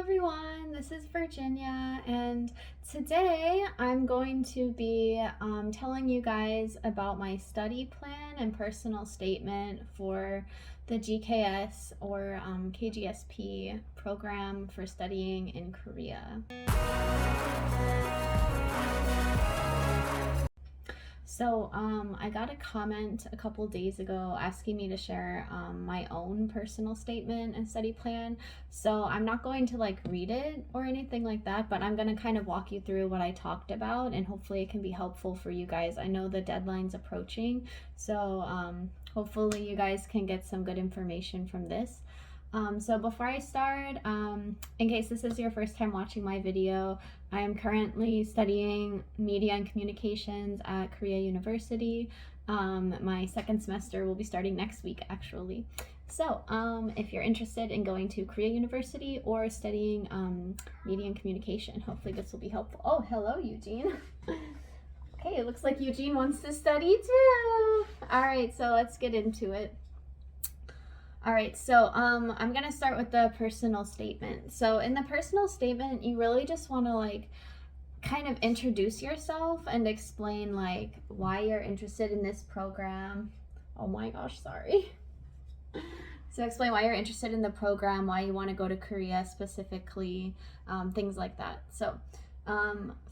everyone, this is Virginia, and today I'm going to be telling you guys about my study plan and personal statement for the GKS or KGSP program for studying in Korea. So I got a comment a couple days ago asking me to share my own personal statement and study plan. So I'm not going to like read it or anything like that, but I'm going to kind of walk you through what I talked about, and hopefully it can be helpful for you guys. I know the deadline's approaching, so hopefully you guys can get some good information from this. So before I start, in case this is your first time watching my video, I am currently studying media and communications at Korea University. My second semester will be starting next week, actually. So if you're interested in going to Korea University or studying media and communication, hopefully this will be helpful. Oh, hello, Eugene. Okay, it looks like Eugene wants to study too. All right, so let's get into it. All right, so I'm gonna start with the personal statement. So in the personal statement, you really just want to like kind of introduce yourself and explain like why you're interested in this program. Oh my gosh, sorry. So explain why you're interested in the program, why you want to go to Korea specifically, things like that. So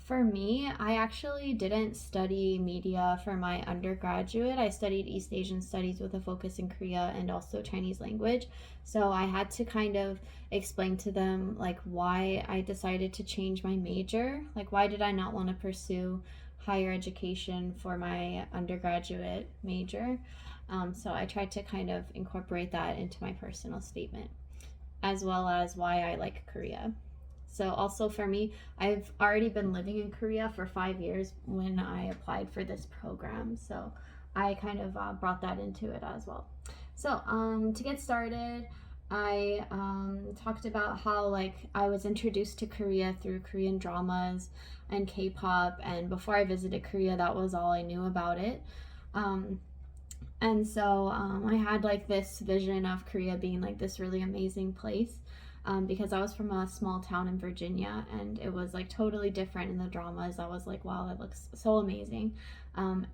for me, I actually didn't study media for my undergraduate. I studied East Asian studies with a focus in Korea and also Chinese language. So I had to kind of explain to them like why I decided to change my major. Like why did I not want to pursue higher education for my undergraduate major? So I tried to kind of incorporate that into my personal statement, as well as why I like Korea. So also for me, I've already been living in Korea for 5 years when I applied for this program. So I kind of brought that into it as well. So to get started, I talked about how like I was introduced to Korea through Korean dramas and K-pop, and before I visited Korea, that was all I knew about it. And so I had like this vision of Korea being like this really amazing place. Because I was from a small town in Virginia, and it was like totally different in the dramas. I was like, wow, that looks so amazing.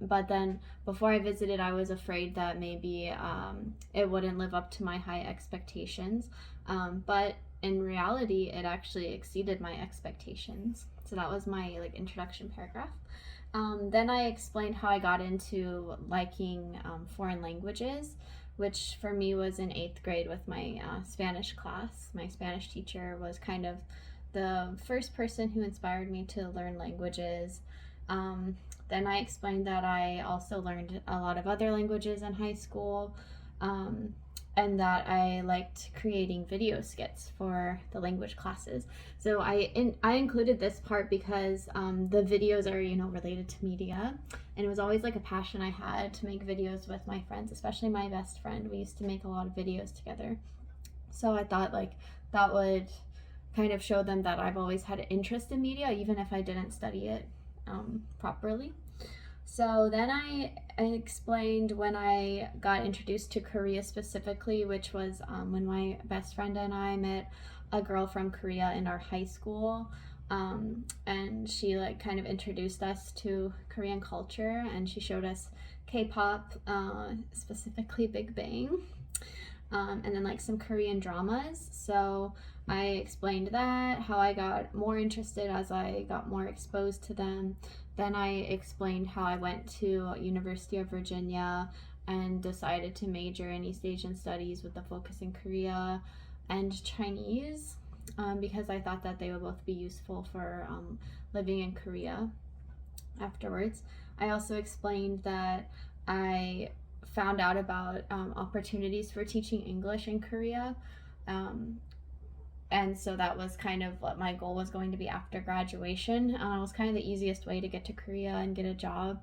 But then before I visited, I was afraid that maybe it wouldn't live up to my high expectations. But in reality, it actually exceeded my expectations. So that was my like introduction paragraph. Then I explained how I got into liking foreign languages, which for me was in 8th grade with my Spanish class. My Spanish teacher was kind of the first person who inspired me to learn languages. Then I explained that I also learned a lot of other languages in high school, and that I liked creating video skits for the language classes. So I included this part because the videos are, related to media, and it was always like a passion I had to make videos with my friends, especially my best friend. We used to make a lot of videos together. So I thought like that would kind of show them that I've always had an interest in media, even if I didn't study it properly. So then I explained when I got introduced to Korea specifically, which was when my best friend and I met a girl from Korea in our high school. And she like kind of introduced us to Korean culture, and she showed us K-pop, specifically Big Bang, and then like some Korean dramas. So I explained that, how I got more interested as I got more exposed to them. Then I explained how I went to University of Virginia and decided to major in East Asian studies with a focus in Korea and Chinese, because I thought that they would both be useful for living in Korea afterwards. I also explained that I found out about opportunities for teaching English in Korea. And so that was kind of what my goal was going to be after graduation. It was kind of the easiest way to get to Korea and get a job.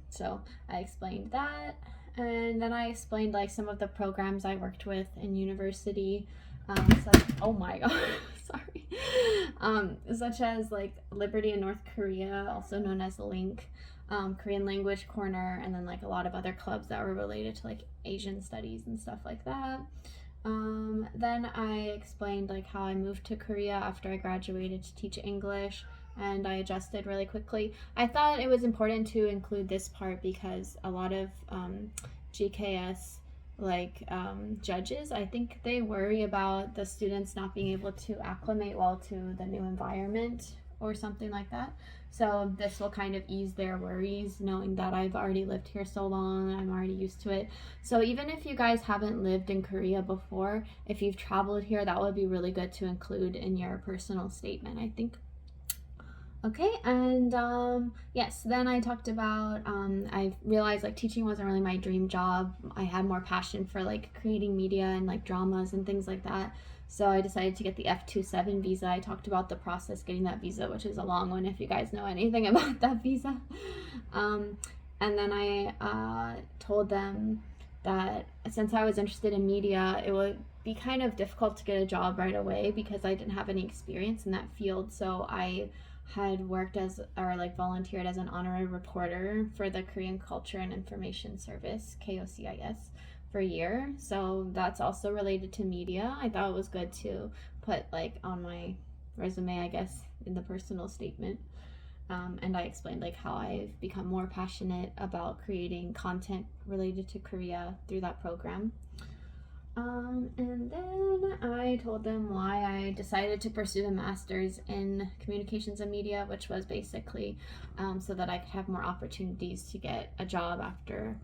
So I explained that. And then I explained like some of the programs I worked with in university. Oh my god, sorry. Such as like Liberty in North Korea, also known as Link, Korean Language Corner, and then like a lot of other clubs that were related to like Asian studies and stuff like that. Then I explained like how I moved to Korea after I graduated to teach English, and I adjusted really quickly. I thought it was important to include this part because a lot of GKS judges, I think they worry about the students not being able to acclimate well to the new environment or something like that. So this will kind of ease their worries, knowing that I've already lived here so long, I'm already used to it. So even if you guys haven't lived in Korea before, if you've traveled here, that would be really good to include in your personal statement, I think. Okay, and yes, then I talked about I realized like teaching wasn't really my dream job. I had more passion for like creating media and like dramas and things like that. So I decided to get the F27 visa. I talked about the process getting that visa, which is a long one if you guys know anything about that visa. And then I told them that since I was interested in media, it would be kind of difficult to get a job right away because I didn't have any experience in that field. So I had worked as or like volunteered as an honorary reporter for the Korean Culture and Information Service, KOCIS, for a year. So that's also related to media. I thought it was good to put like on my resume, I guess, in the personal statement. And I explained like how I've become more passionate about creating content related to Korea through that program. And then I told them why I decided to pursue the master's in communications and media, which was basically so that I could have more opportunities to get a job after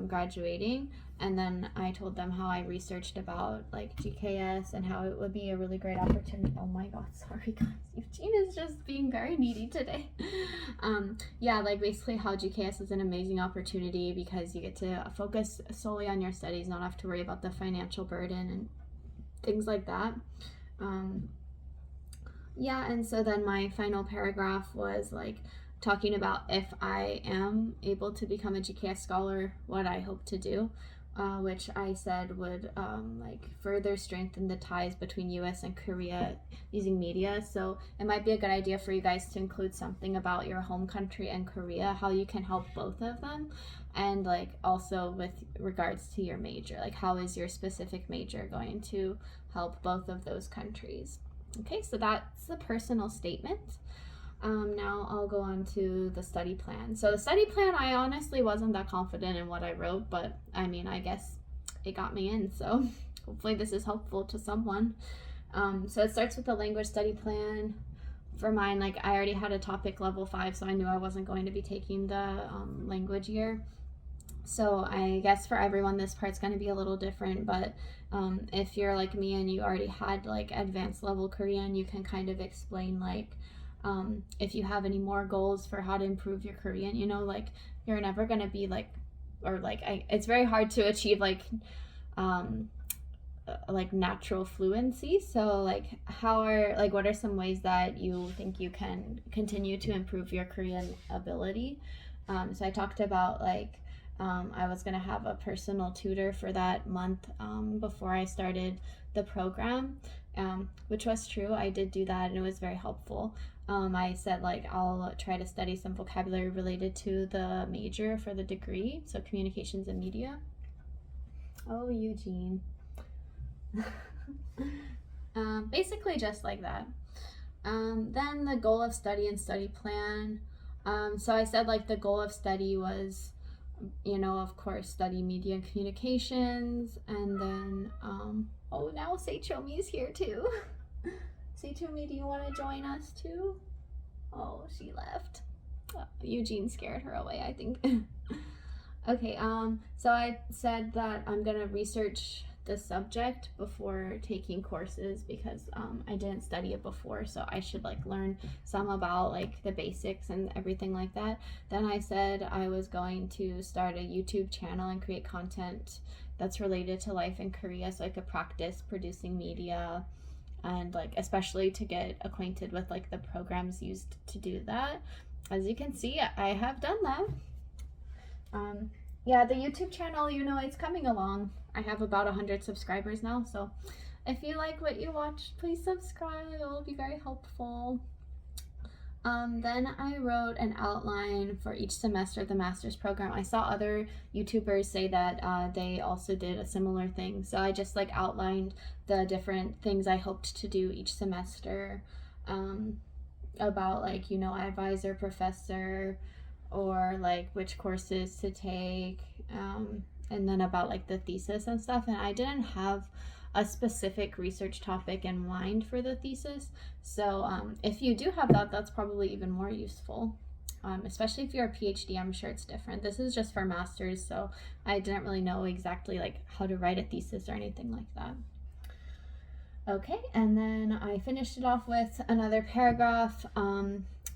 graduating. And then I told them how I researched about like GKS and how it would be a really great opportunity. Oh my god, sorry guys, Eugene is just being very needy today. Yeah, like basically how GKS is an amazing opportunity because you get to focus solely on your studies, not have to worry about the financial burden and things like that. Yeah, and so then my final paragraph was like talking about if I am able to become a GKS scholar, what I hope to do, which I said would like further strengthen the ties between US and Korea using media. So it might be a good idea for you guys to include something about your home country and Korea, how you can help both of them, and like also with regards to your major, like how is your specific major going to help both of those countries. Okay, so that's the personal statement. Now I'll go on to the study plan. So the study plan, I honestly wasn't that confident in what I wrote, but I mean, I guess it got me in, so hopefully this is helpful to someone. So it starts with the language study plan. For mine, like I already had a topic level 5, so I knew I wasn't going to be taking the language year. So I guess for everyone this part's going to be a little different, but if you're like me and you already had like advanced level Korean, you can kind of explain like if you have any more goals for how to improve your Korean, you know, like you're never going to be like, or like it's very hard to achieve like natural fluency. So like what are some ways that you think you can continue to improve your Korean ability? So I talked about like I was going to have a personal tutor for that month before I started the program, which was true. I did do that and it was very helpful. I said like I'll try to study some vocabulary related to the major for the degree, so communications and media. Oh, Eugene. Basically just like that. Then the goal of study and study plan. So I said like the goal of study was, you know, of course, study media and communications, and then oh, now Seichomi's here too. Seichomi, do you want to join us too? Oh, she left. Eugene scared her away, I think. Okay, so I said that I'm gonna research the subject before taking courses because I didn't study it before, so I should like learn some about like the basics and everything like that. Then I said I was going to start a YouTube channel and create content that's related to life in Korea so I could practice producing media and like especially to get acquainted with like the programs used to do that. As you can see, I have done that. Yeah, the YouTube channel, you know, it's coming along. I have about 100 subscribers now, so if you like what you watch, please subscribe. It will be very helpful. Then I wrote an outline for each semester of the master's program. I saw other YouTubers say that they also did a similar thing. So I just like outlined the different things I hoped to do each semester, about like, you know, advisor, professor, or like which courses to take, and then about like the thesis and stuff. And I didn't have a specific research topic in mind for the thesis. So if you do have that, that's probably even more useful. Especially if you're a PhD, I'm sure it's different. This is just for masters, so I didn't really know exactly like how to write a thesis or anything like that. Okay, and then I finished it off with another paragraph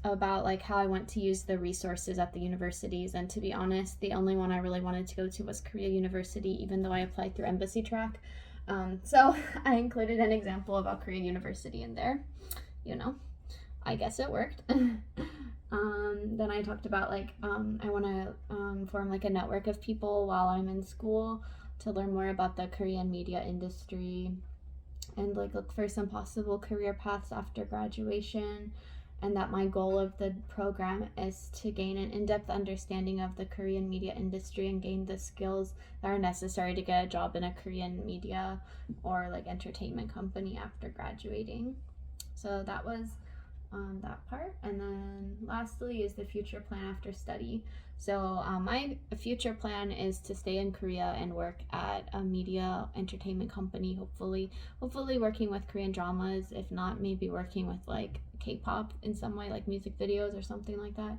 about like how I went to use the resources at the universities. And to be honest, the only one I really wanted to go to was Korea University, even though I applied through embassy track. So I included an example about Korea University in there. You know, I guess it worked. Then I talked about like I want to form like a network of people while I'm in school to learn more about the Korean media industry, and like look for some possible career paths after graduation, and that my goal of the program is to gain an in-depth understanding of the Korean media industry and gain the skills that are necessary to get a job in a Korean media or like entertainment company after graduating. So that was that part. And then lastly is the future plan after study. So my future plan is to stay in Korea and work at a media entertainment company, hopefully working with Korean dramas, if not maybe working with like K-pop in some way, like music videos or something like that,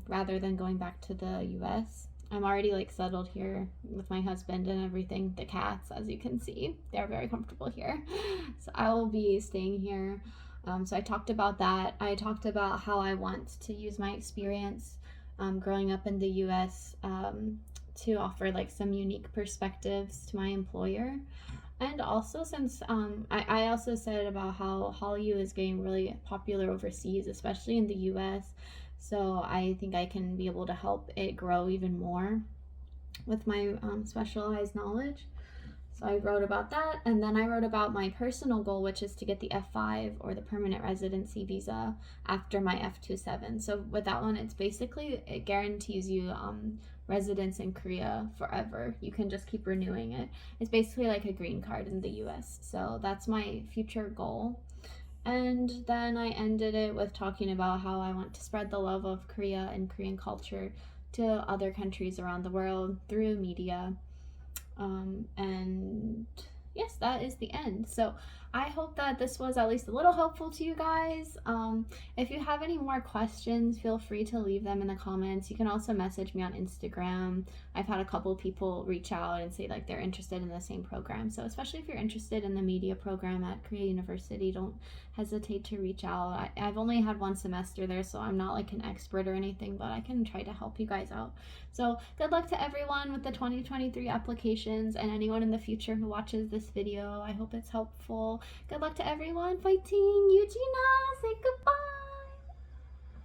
rather than going back to the US. I'm already like settled here with my husband and everything. The cats, as you can see, they're very comfortable here. So I will be staying here. So I talked about that. I talked about how I want to use my experience growing up in the US to offer like some unique perspectives to my employer. And also, since I also said about how Hallyu is getting really popular overseas, especially in the US. So I think I can be able to help it grow even more with my specialized knowledge. So I wrote about that, and then I wrote about my personal goal, which is to get the F5 or the permanent residency visa after my F27. So with that one, it's basically, it guarantees you residence in Korea forever. You can just keep renewing it. It's basically like a green card in the US. So that's my future goal. And then I ended it with talking about how I want to spread the love of Korea and Korean culture to other countries around the world through media. And yes, that is the end. So I hope that this was at least a little helpful to you guys. If you have any more questions, feel free to leave them in the comments. You can also message me on Instagram. I've had a couple people reach out and say like they're interested in the same program. So especially if you're interested in the media program at Korea University, don't hesitate to reach out. I've only had one semester there, so I'm not like an expert or anything, but I can try to help you guys out. So good luck to everyone with the 2023 applications, and anyone in the future who watches this video. I hope it's helpful. Good luck to everyone. Fighting! Eugenia! Say goodbye!